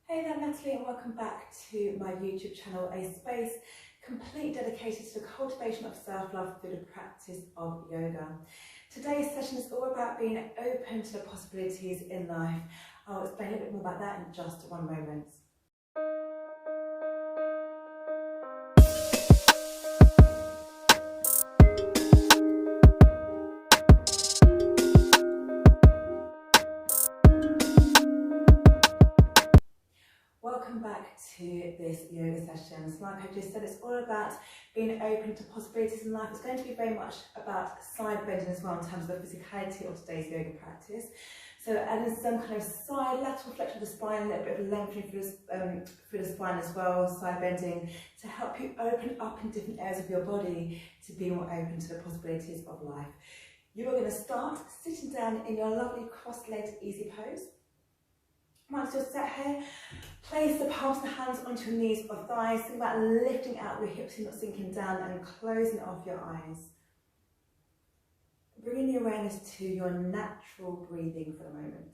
Hey there, Natalie, and welcome back to my YouTube channel, a space completely dedicated to the cultivation of self-love through the practice of yoga. Today's session is all about being open to the possibilities in life. I'll explain a little bit more about that in just one moment. Welcome back to this yoga session. So like I just said, it's all about being open to possibilities in life. It's going to be very much about side bending as well in terms of the physicality of today's yoga practice. So adding some kind of side lateral flexion of the spine, a little bit of lengthening through the spine as well, side bending, to help you open up in different areas of your body to be more open to the possibilities of life. You are going to start sitting down in your lovely cross-legged easy pose. Once you're set here, place the palms of the hands onto your knees or thighs. Think about lifting out your hips, you're not sinking down, and closing off your eyes. Bringing the awareness to your natural breathing for the moment.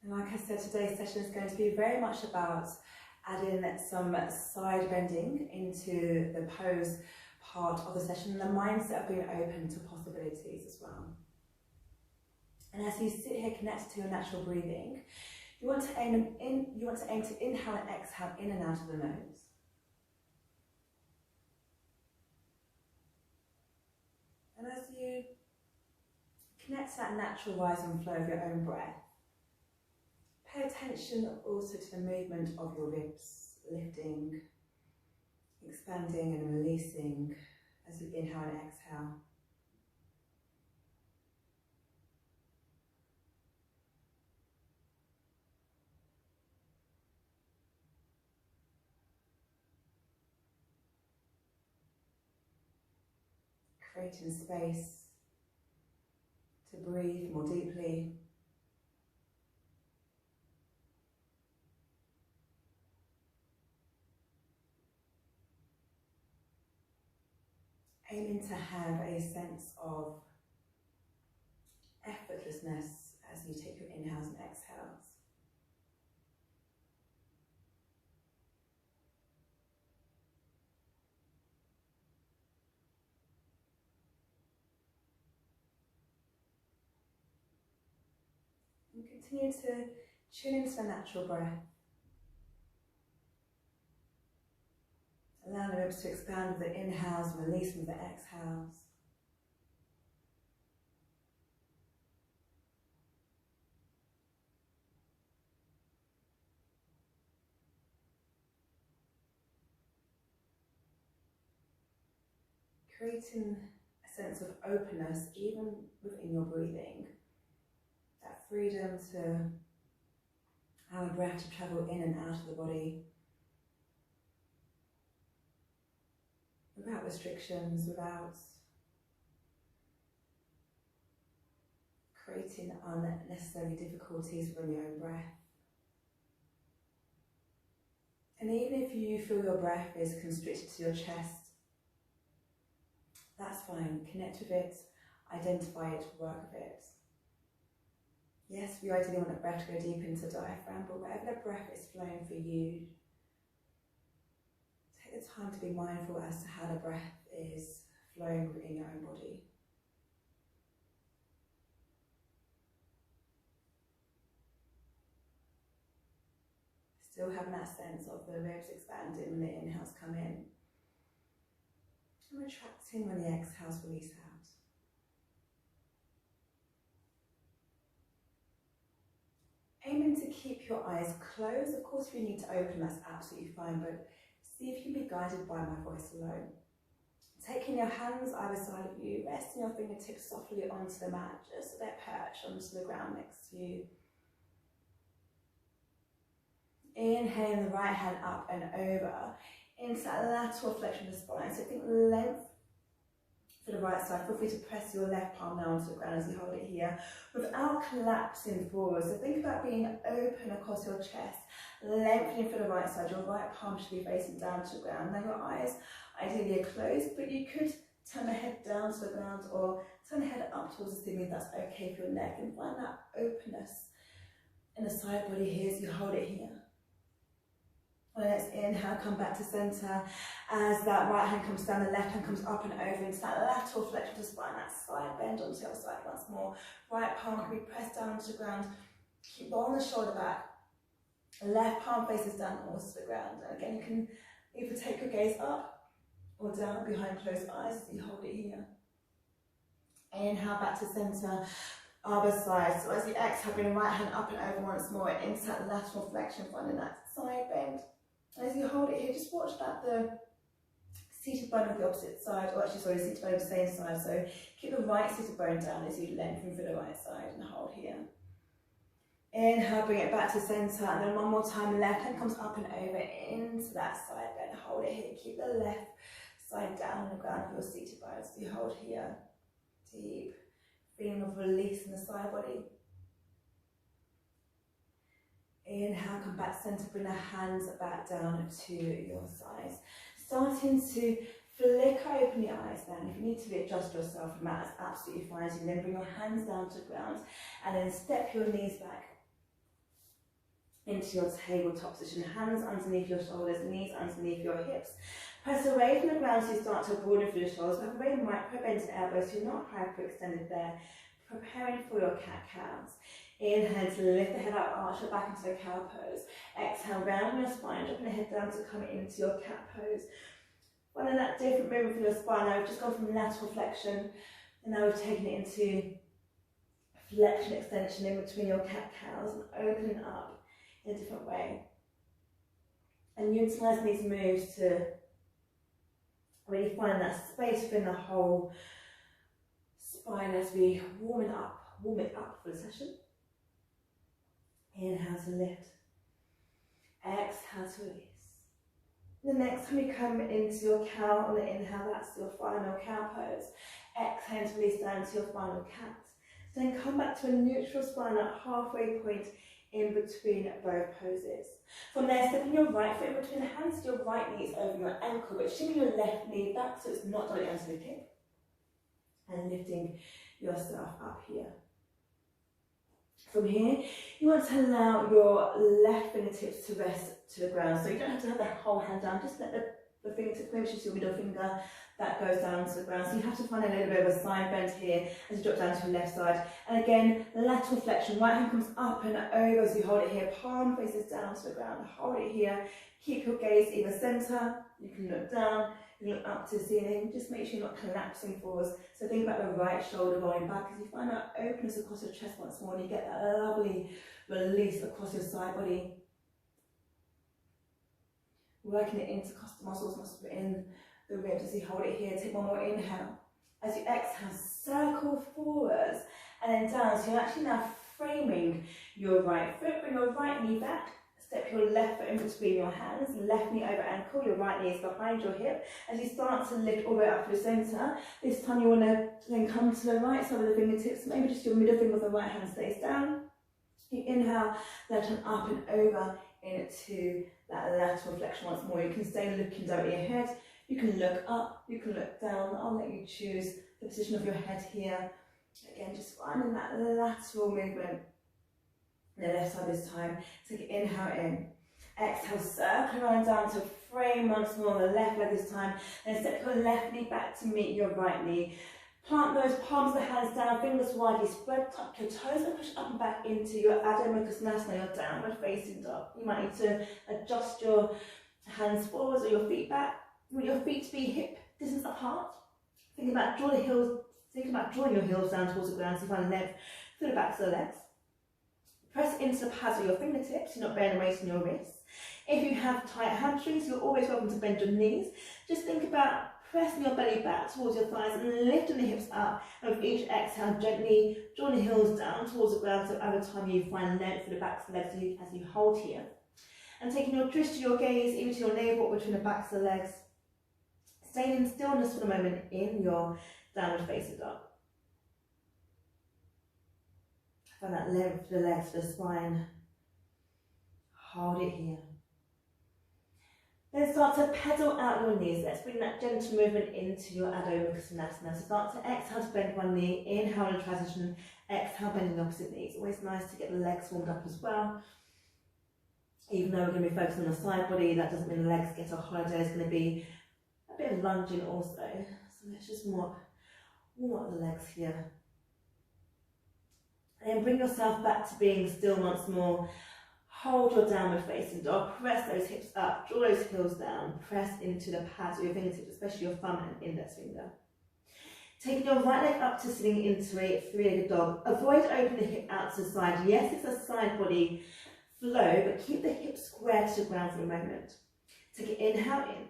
And like I said, today's session is going to be very much about adding some side bending into the pose part of the session, and the mindset of being open to possibilities as well. And as you sit here connected to your natural breathing, you want to aim to inhale and exhale in and out of the nose. And as you connect to that natural rise and flow of your own breath, pay attention also to the movement of your ribs, lifting, expanding and releasing as you inhale and exhale. Creating space to breathe more deeply. Aiming to have a sense of effortlessness as you take your inhales and exhales. And continue to tune into the natural breath. Allow the ribs to expand with the inhales and release with the exhales. Creating a sense of openness even within your breathing. That freedom to allow the breath to travel in and out of the body. Without restrictions, without creating unnecessary difficulties within your own breath. And even if you feel your breath is constricted to your chest, that's fine. Connect with it, identify it, work with it. Yes, we ideally want the breath to go deep into the diaphragm, but wherever the breath is flowing for you, take the time to be mindful as to how the breath is flowing within your own body. Still having that sense of the ribs expanding when the inhales come in, and retracting when the exhales release out. Aiming to keep your eyes closed. Of course, if you need to open, that's absolutely fine, but see if you can be guided by my voice alone. Taking your hands either side of you, resting your fingertips softly onto the mat, just so they're perched onto the ground next to you. Inhaling the right hand up and over into that lateral flexion of the spine. So think length for the right side. Feel free to press your left palm down onto the ground as you hold it here without collapsing forward. So think about being open across your chest, lengthening for the right side. Your right palm should be facing down to the ground. Now your eyes ideally are closed, but you could turn the head down to the ground or turn the head up towards the ceiling if that's okay for your neck, and find that openness in the side body here as you hold it here. On the next inhale, come back to centre. As that right hand comes down, the left hand comes up and over into that lateral flexion to spine, that side bend onto the other side once more. Right palm can be pressed down to the ground. Keep rolling the shoulder back. Left palm faces down towards the ground. And again, you can either take your gaze up or down behind closed eyes as you hold it here. Inhale back to centre, other side. So as you exhale, bring the right hand up and over once more into that lateral flexion, finding that side bend. As you hold it here, just watch that the seated bone of the opposite side, or actually sorry, seated bone of the same side. So keep the right seated bone down as you lengthen through the right side and hold here. Inhale, bring it back to centre, and then one more time, left hand comes up and over into that side bend. Hold it here, keep the left side down on the ground of your seated bone. So you hold here, deep feeling of release in the side body. Inhale, come back centre, bring the hands back down to your sides. Starting to flicker open your eyes then. If you need to adjust yourself from that, that's absolutely fine. So you then bring your hands down to the ground and then step your knees back into your tabletop position. Hands underneath your shoulders, knees underneath your hips. Press away from the ground so you start to broaden through the shoulders. Have a very micro bend in elbows so you're not hyperextended there. Preparing for your cat-cows. Inhale to lift the head up, arch your back into a cow pose. Exhale, round your spine, dropping the head down to come into your cat pose. Finding that different movement for your spine. Now we've just gone from lateral flexion, and now we've taken it into flexion extension in between your cat-cows and opening up in a different way. And utilising these moves to really find that space within the whole spine as we warm it up for the session. Inhale to lift. Exhale to release. The next time you come into your cow on the inhale, that's your final cow pose. Exhale to release down to your final cat. Then come back to a neutral spine at halfway point in between both poses. From there, stepping your right foot in between the hands, your right knee is over your ankle, but shimmy your left knee back so it's not directly onto the hip. And lifting yourself up here. From here, you want to allow your left fingertips to rest to the ground. So you don't have to have the whole hand down, just let the fingertips, maybe just your middle finger, that goes down to the ground. So you have to find a little bit of a side bend here as you drop down to the left side. And again, lateral flexion, right hand comes up and over as you hold it here, palm faces down to the ground. Hold it here, keep your gaze either centre, you can look down, you look up to the ceiling, just make sure you're not collapsing forwards. So think about the right shoulder rolling back as you find that openness across your chest once more and you get that lovely release across your side body. Working it into intercostal muscles in the ribs as you hold it here. Take one more inhale. As you exhale, circle forwards and then down. So you're actually now framing your right foot. Bring your right knee back. Step your left foot in between your hands, left knee over ankle, your right knee is behind your hip. As you start to lift all the way up to the centre, this time you want to then come to the right side of the fingertips, maybe just your middle finger of the right hand stays down. You inhale, left hand up and over into that lateral flexion once more. You can stay looking directly ahead, you can look up, you can look down. I'll let you choose the position of your head here. Again, just finding that lateral movement. The left side this time. Take an inhale in. Exhale, circle around down to frame once more the left leg this time. Then step your left knee back to meet your right knee. Plant those palms of the hands down, fingers widely spread, tuck your toes and push up and back into your Adho Mukha Svanasana, your downward facing dog. You might need to adjust your hands forwards or your feet back. You want your feet to be hip distance apart. Think about drawing your heels down towards the ground so you find the legs through the backs of the legs. Press into the pads of your fingertips, you're not bearing the weight on your wrists. If you have tight hamstrings, you're always welcome to bend your knees. Just think about pressing your belly back towards your thighs and lifting the hips up. And with each exhale, gently drawing the heels down towards the ground so over time you find length for the backs of the legs as you hold here. And taking your twist to your gaze, even to your navel between the backs of the legs. Staying in stillness for a moment in your downward facing dog. Find that length for the legs, for the spine. Hold it here. Then start to pedal out your knees. Let's bring that gentle movement into your Adho Mukha Svanasana. So start to exhale to bend one knee, inhale and transition, exhale bending the opposite knee. It's always nice to get the legs warmed up as well. Even though we're going to be focusing on the side body, that doesn't mean the legs get a holiday. There's going to be a bit of lunging also. So let's just warm up the legs here. And then bring yourself back to being still once more. Hold your downward facing dog, press those hips up, draw those heels down, press into the pads of your fingertips, especially your thumb and index finger. Taking your right leg up to sitting into a three-legged dog. Avoid opening the hip out to the side. Yes, it's a side body flow, but keep the hips square to the ground for a moment. Take an inhale in.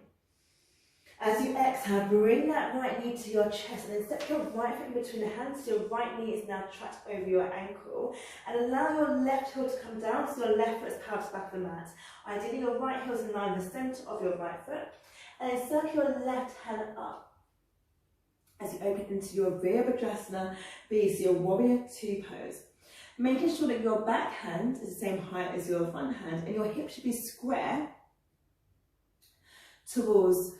As you exhale, bring that right knee to your chest and then step your right foot in between the hands so your right knee is now trapped over your ankle, and allow your left heel to come down so your left foot is powered to the back of the mat. Ideally your right heel is in line with the centre of your right foot, and then circle your left hand up as you open into your Virabhadrasana B, so your warrior two pose. Making sure that your back hand is the same height as your front hand and your hip should be square towards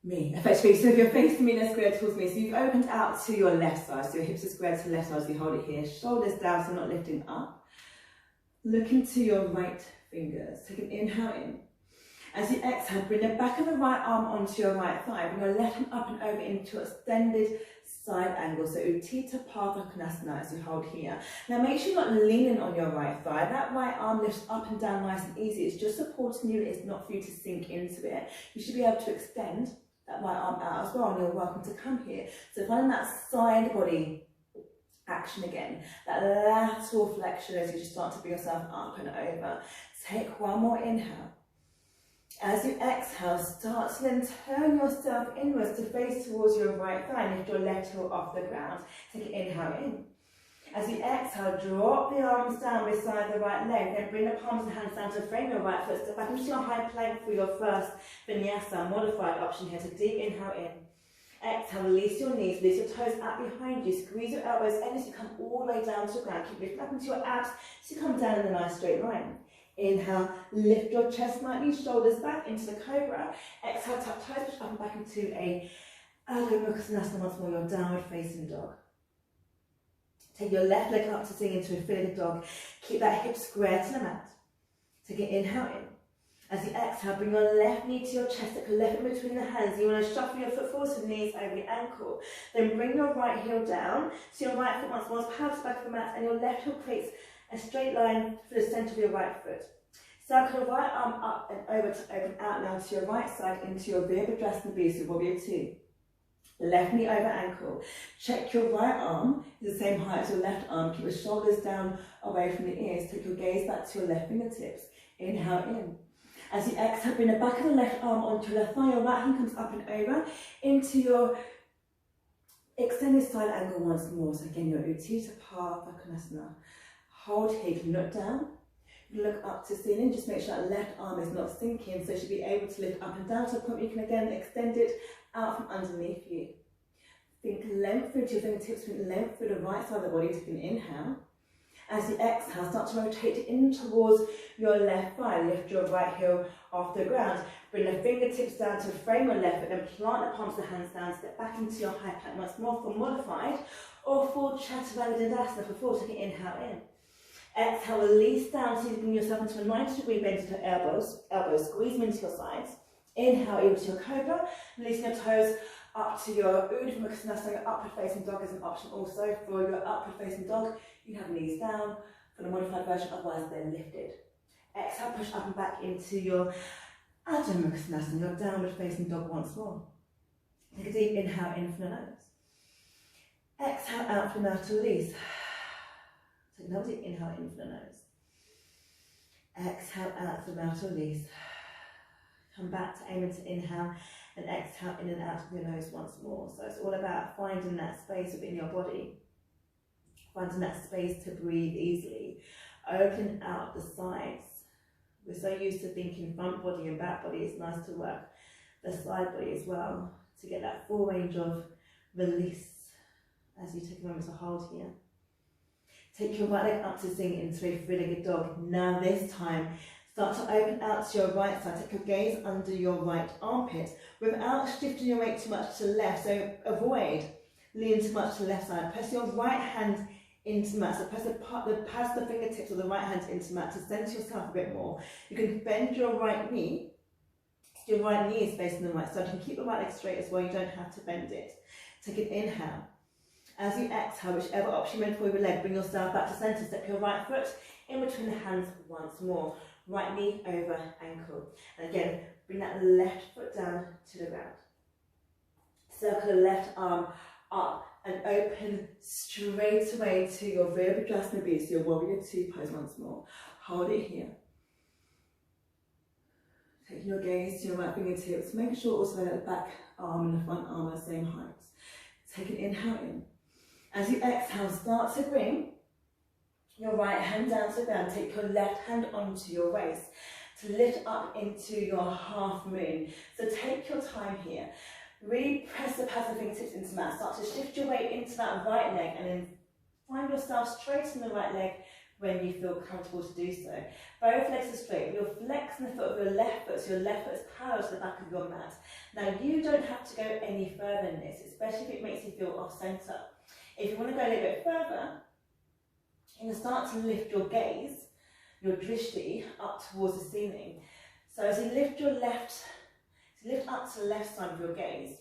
me, effectively. So if you're facing me, they're square towards me. So you've opened out to your left side, so your hips are square to the left side as you hold it here. Shoulders down, so not lifting up. Look into your right fingers. Take an inhale in. As you exhale, bring the back of the right arm onto your right thigh. Bring your left hand up and over into extended side angle. So Utthita Partha Konasana as you hold here. Now make sure you're not leaning on your right thigh. That right arm lifts up and down nice and easy. It's just supporting you. It's not for you to sink into it. You should be able to extend that right arm out as well, and you're welcome to come here. So finding that side body action again, that lateral flexion as you just start to bring yourself up and over. Take one more inhale. As you exhale, start to then turn yourself inwards to face towards your right thigh. Lift your left heel off the ground. Take an inhale in. As you exhale, drop the arms down beside the right leg. Then bring the palms of the hands down to frame your right foot. Step back into your high plank for your first Vinyasa modified option here. So deep inhale in. Exhale, release your knees, release your toes out behind you. Squeeze your elbows in as you come all the way down to the ground. Keep lifting up into your abs so you come down in a nice straight line. Inhale, lift your chest slightly, shoulders back into the cobra. Exhale, tap toes, push up and back into a Adho Mukha Svanasana once more, your downward facing dog. Take your left leg up to sink into a three-legged dog. Keep that hip square to the mat. Take an inhale in. As you exhale, bring your left knee to your chest, take your left in between the hands. You want to shuffle your foot forward to the knees over your ankle. Then bring your right heel down, so your right foot once more is powered to the back of the mat, and your left heel creates a straight line for the centre of your right foot. Circle your right arm up and over to open out now to your right side into your Virabhadrasana B, so warrior two. Left knee over ankle. Check your right arm is the same height as your left arm. Keep your shoulders down away from the ears. Take your gaze back to your left fingertips. Inhale in. As you exhale, bring the back of the left arm onto your left thigh. Your right hand comes up and over into your extended side angle once more. So again, your Utthita Partha Konasana. Hold here. You can look down. You can look up to ceiling. Just make sure that left arm is not sinking. So you should be able to lift up and down to a point where you can again extend it out from underneath you. Think length through to your fingertips, think length through the right side of the body. Take an inhale. As you exhale, start to rotate in towards your left thigh. Lift your right heel off the ground. Bring the fingertips down to frame your left foot, then plant the palms of the hands down. Step back into your high plank once more for modified or full Chaturanga Dandasana for four. Take an inhale in. Exhale, release down so you bring yourself into a 90-degree bend to the elbows. Squeeze them into your sides. Inhale into your cobra, releasing your toes up to your Urdhva Mukha Svanasana. Your upward facing dog is an option also. For your upward facing dog, you have knees down. For the modified version, otherwise they're lifted. Exhale, push up and back into your Adho Mukha Svanasana, your downward facing dog once more. Take a deep inhale in from the nose. Exhale out from the mouth to release. Take another deep inhale in from the nose. Exhale out from the mouth to release. Come back to aiming to inhale and exhale in and out of your nose once more. So it's all about finding that space within your body, finding that space to breathe easily, opening out the sides. We're so used to thinking front body and back body. It's nice to work the side body as well to get that full range of release as you take a moment to hold here. Take your right leg up to sink into a three-legged dog. Now this time, Start to open out to your right side. Take your gaze under your right armpit without shifting your weight too much to the left. So avoid leaning too much to the left side. Press your right hand into the mat. So press the pads of the fingertips of the right hand into the mat to center yourself a bit more. You can bend your right knee. Your right knee is facing the right side. You can keep the right leg straight as well. You don't have to bend it. Take an inhale. As you exhale, whichever option you went for your leg, bring yourself back to center. Step your right foot in between the hands once more. Right knee over ankle. And again, bring that left foot down to the ground. Circle the left arm up and open straight away to your Virabhadrasana B, so your warrior two pose once more. Hold it here. Taking your gaze to your right fingertips. Make sure also that the back arm and the front arm are the same height. Take an inhale in. As you exhale, start to bring your right hand down to the ground. Take your left hand onto your waist to lift up into your half moon. So take your time here. Really press the pads of the fingertips into the mat. Start to shift your weight into that right leg and then find yourself straighten the right leg when you feel comfortable to do so. Both legs are straight. You're flexing the foot of your left foot, so your left foot is parallel to the back of your mat. Now you don't have to go any further in this, especially if it makes you feel off center. If you want to go a little bit further, you can start to lift your gaze, your drishti, up towards the ceiling. So as you lift up to the left side of your gaze,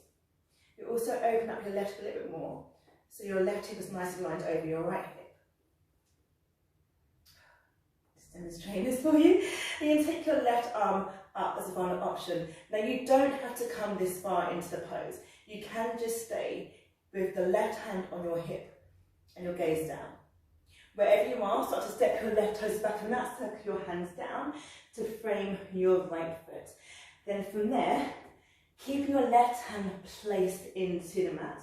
you also open up your left a little bit more. So your left hip is nicely lined over your right hip. Just demonstrating this for you. And you can take your left arm up as a final option. Now you don't have to come this far into the pose. You can just stay with the left hand on your hip and your gaze down. Wherever you are, start to step your left toes back and that, circle your hands down to frame your right foot. Then from there, keep your left hand placed into the mat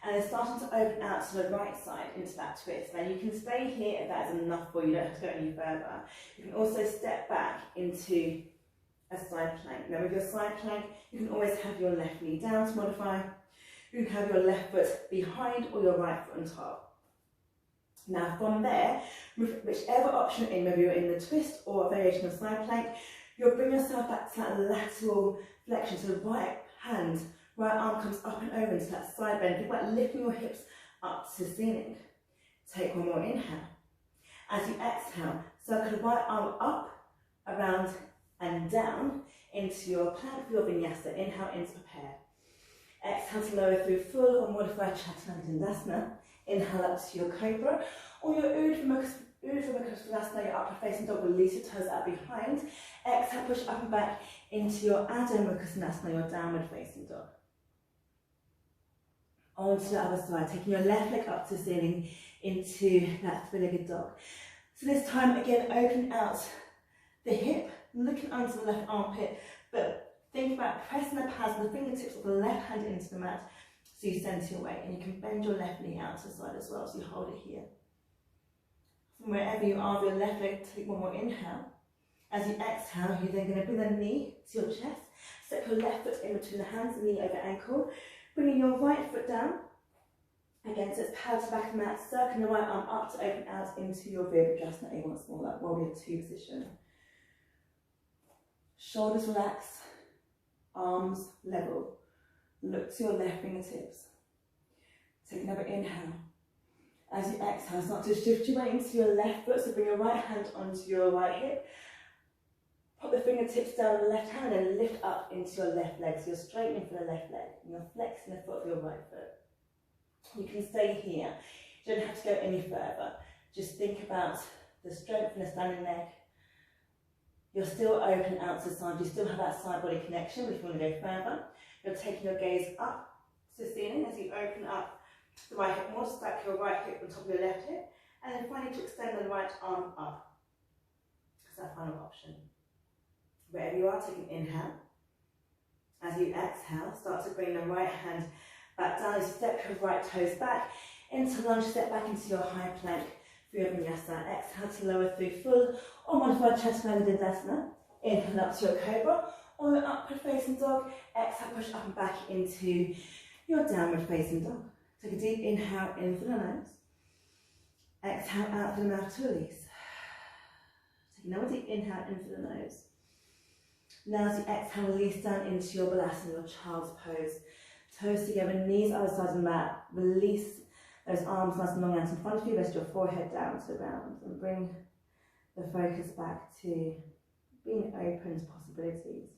and then starting to open out to the right side into that twist. Now you can stay here if that is enough for you, you don't have to go any further. You can also step back into a side plank. Now with your side plank, you can always have your left knee down to modify. You can have your left foot behind or your right foot on top. Now from there, whichever option you're in, whether you're in the twist or a variation of side plank, you'll bring yourself back to that lateral flexion. So the right arm comes up and over into that side bend. Think about lifting your hips up to the ceiling. Take one more inhale. As you exhale, circle the right arm up, around and down into your plank for your vinyasa. Inhale in to prepare. Exhale to lower through full or modified Chaturanga. Inhale up to your cobra or your Urdhva Mukha, your upward facing dog. Release your toes out behind. Exhale, push up and back into your Adho Mukha, your downward facing dog. On to the other side, taking your left leg up to the ceiling into that three-legged dog. So this time again, open out the hip, looking under the left armpit, but think about pressing the pads and the fingertips of the left hand into the mat so you center your weight, and you can bend your left knee out to the side as well, so you hold it here. From wherever you are, with your left leg, take one more inhale. As you exhale, you're then going to bring the knee to your chest, step your left foot in between the hands, knee over ankle, bringing your right foot down. Again, so it's parallel to the back of the mat, circling the right arm up to open out into your Virabhadrasana A once more, that warrior two position. Shoulders relax, arms level. Look to your left fingertips. Take another inhale. As you exhale, start to shift your weight into your left foot, so bring your right hand onto your right hip. Pop the fingertips down on the left hand and lift up into your left leg. So you're straightening for the left leg and you're flexing the foot of your right foot. You can stay here. You don't have to go any further. Just think about the strength in the standing leg. You're still open out to the side. You still have that side body connection, but if you want to go further, you're taking your gaze up to the ceiling as you open up the right hip more, stack your right hip on top of your left hip, and then finally to extend the right arm up. That's our final option. Wherever you are, take an inhale. As you exhale, start to bring the right hand back down. As you step your right toes back into lunge, step back into your high plank for your vinyasa. Exhale to lower through full or modified Chaturanga. Inhale up to your cobra or your upward facing dog. Exhale, push up and back into your downward facing dog. Take a deep inhale in through the nose. Exhale out through the mouth to release. Taking another deep inhale in through the nose. Now as you exhale, release down into your balasana, your child's pose. Toes together, knees either side of the mat. Release those arms nice and long out in front of you. Rest your forehead down to the ground and bring the focus back to being open to possibilities.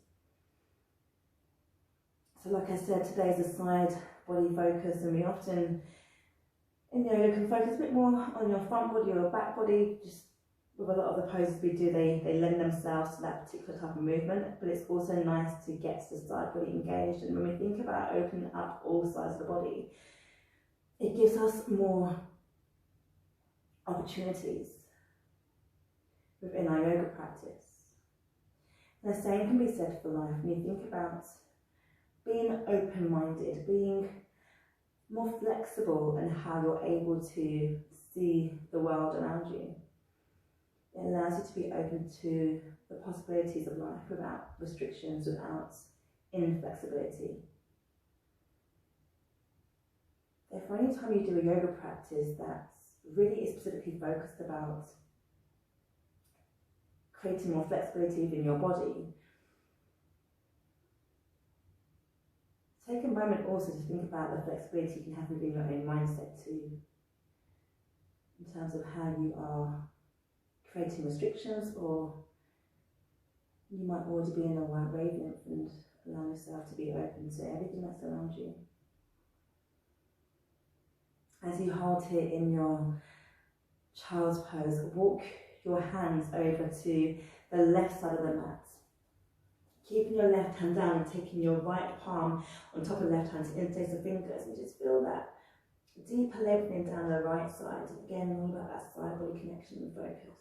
So like I said, today is a side body focus, and we often in yoga can focus a bit more on your front body or your back body. Just with a lot of the poses we do, they lend themselves to that particular type of movement, but it's also nice to get the side body engaged. And when we think about opening up all sides of the body, it gives us more opportunities within our yoga practice. And the same can be said for life. When you think about being open-minded, being more flexible in how you're able to see the world around you, it allows you to be open to the possibilities of life without restrictions, without inflexibility. Therefore, any time you do a yoga practice that really is specifically focused about creating more flexibility within your body, take a moment also to think about the flexibility you can have within your own mindset too, in terms of how you are creating restrictions, or you might already be in a white wavelength and allow yourself to be open to everything that's around you. As you hold here in your child's pose, walk your hands over to the left side of the mat. Keeping your left hand down and taking your right palm on top of the left hand to interlace the fingers, and just feel that deeper lengthening down the right side. Again, all about that side body connection and focus.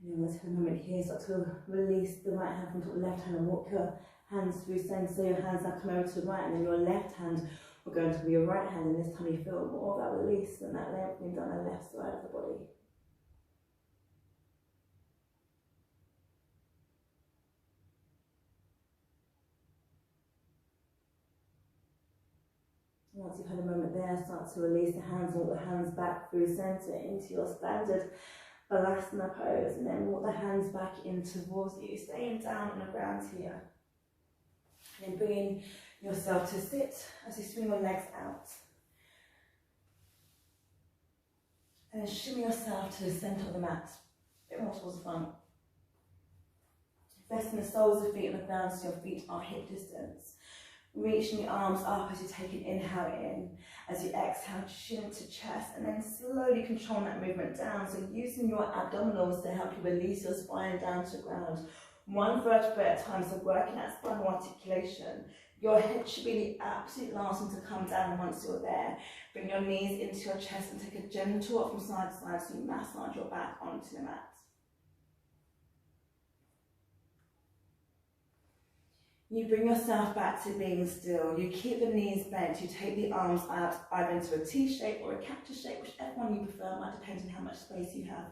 And let's have a moment here, start to release the right hand from top of the left hand and walk your hands through center, so your hands now come over to the right, and then your left hand will go into your right hand, and this time you feel more of that release and that lengthening down the left side of the body. Once you've had a moment there, start to release the hands, walk the hands back through center into your standard Balasana pose, and then walk the hands back in towards you, staying down on the ground here. And then bringing yourself to sit as you swing your legs out. And then shimmy yourself to the centre of the mat, a bit more towards the front. Resting the soles of the feet on the ground so your feet are hip distance. Reaching the arms up as you take an inhale in. As you exhale, chin to chest, and then slowly control that movement down. So using your abdominals to help you release your spine down to the ground. One vertebrae at a time, so working that spinal articulation. Your head should be the absolute last one to come down once you're there. Bring your knees into your chest and take a gentle up from side to side so you massage your back onto the mat. You bring yourself back to being still. You keep the knees bent. You take the arms out either into a T shape or a cactus shape, whichever one you prefer. Might depend on how much space you have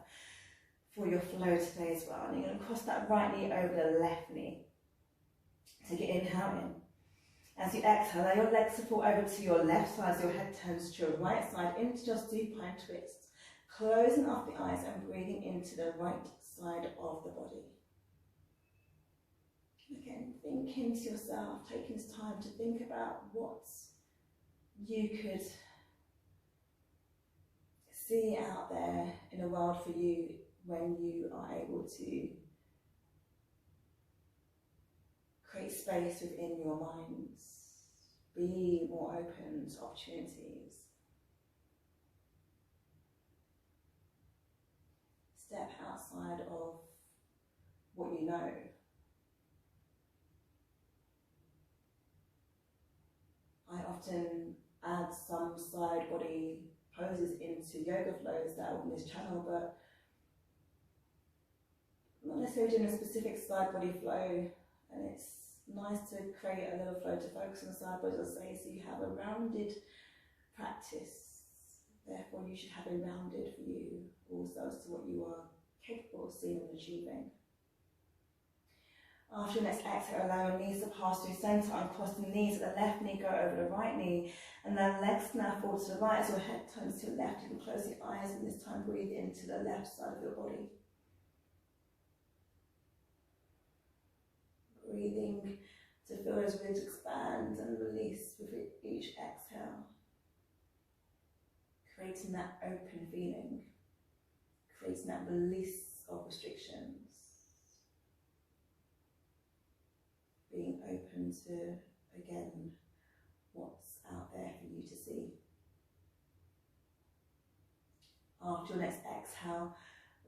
for your flow today as well. And you're going to cross that right knee over the left knee. Take an inhale in. As you exhale, allow your legs to fall over to your left side as your head turns to your right side into your supine twist. Closing off the eyes and breathing into the right side of the body. Again, thinking to yourself, taking this time to think about what you could see out there in the world for you when you are able to create space within your minds, be more open to opportunities, step outside of what you know. I often add some side body poses into yoga flows that are on this channel, but not necessarily doing a specific side body flow, and it's nice to create a little flow to focus on the side body, as I say, so you have a rounded practice. Therefore you should have a rounded view also as to what you are capable of seeing and achieving. After your next exhale, allow your knees to pass through centre, uncross the knees, let the left knee go over the right knee, and then legs now fall to the right as your head turns to your left. You can close your eyes and this time breathe into the left side of your body. Breathing to feel those ribs expand and release with each exhale. Creating that open feeling, creating that release of restrictions. Being open to, again, what's out there for you to see. After your next exhale,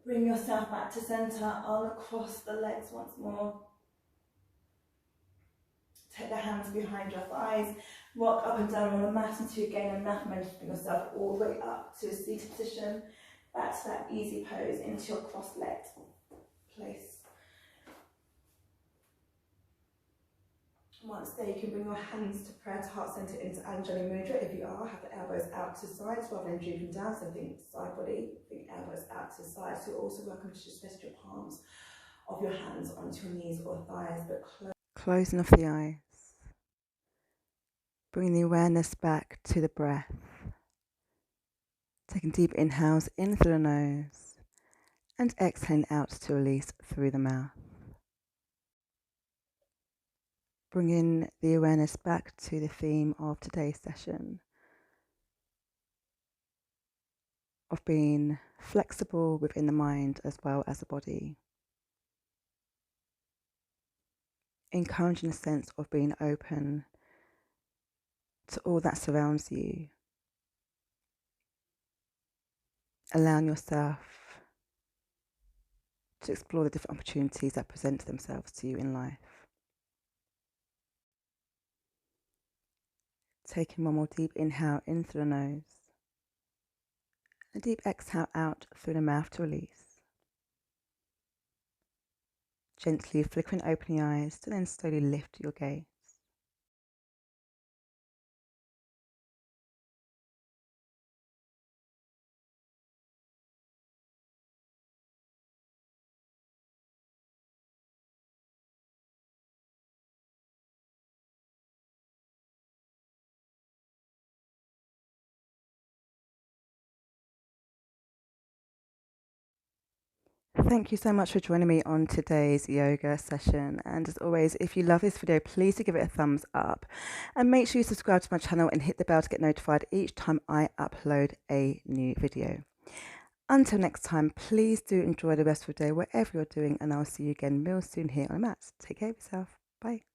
bring yourself back to centre, arm across the legs once more. Take the hands behind your thighs, rock up and down on the mat until you gain enough momentum to bring yourself all the way up to a seated position, back to that easy pose into your cross-legged place. Once there, you can bring your hands to prayer to heart centre into Anjali Mudra. If you are, have the elbows out to sides rather than drooping down, so think side body, think elbows out to sides. So you're also welcome to just rest your palms of your hands onto your knees or thighs, but closing off the eyes. Bring the awareness back to the breath. Taking deep inhales in through the nose and exhaling out to release through the mouth. Bringing the awareness back to the theme of today's session of being flexible within the mind as well as the body. Encouraging a sense of being open to all that surrounds you. Allowing yourself to explore the different opportunities that present themselves to you in life. Taking one more deep inhale in through the nose. A deep exhale out through the mouth to release. Gently flickering open the eyes to then slowly lift your gaze. Thank you so much for joining me on today's yoga session. And as always, if you love this video, please do give it a thumbs up. And make sure you subscribe to my channel and hit the bell to get notified each time I upload a new video. Until next time, please do enjoy the rest of the day, whatever you're doing. And I'll see you again real soon here on the mat. Take care of yourself. Bye.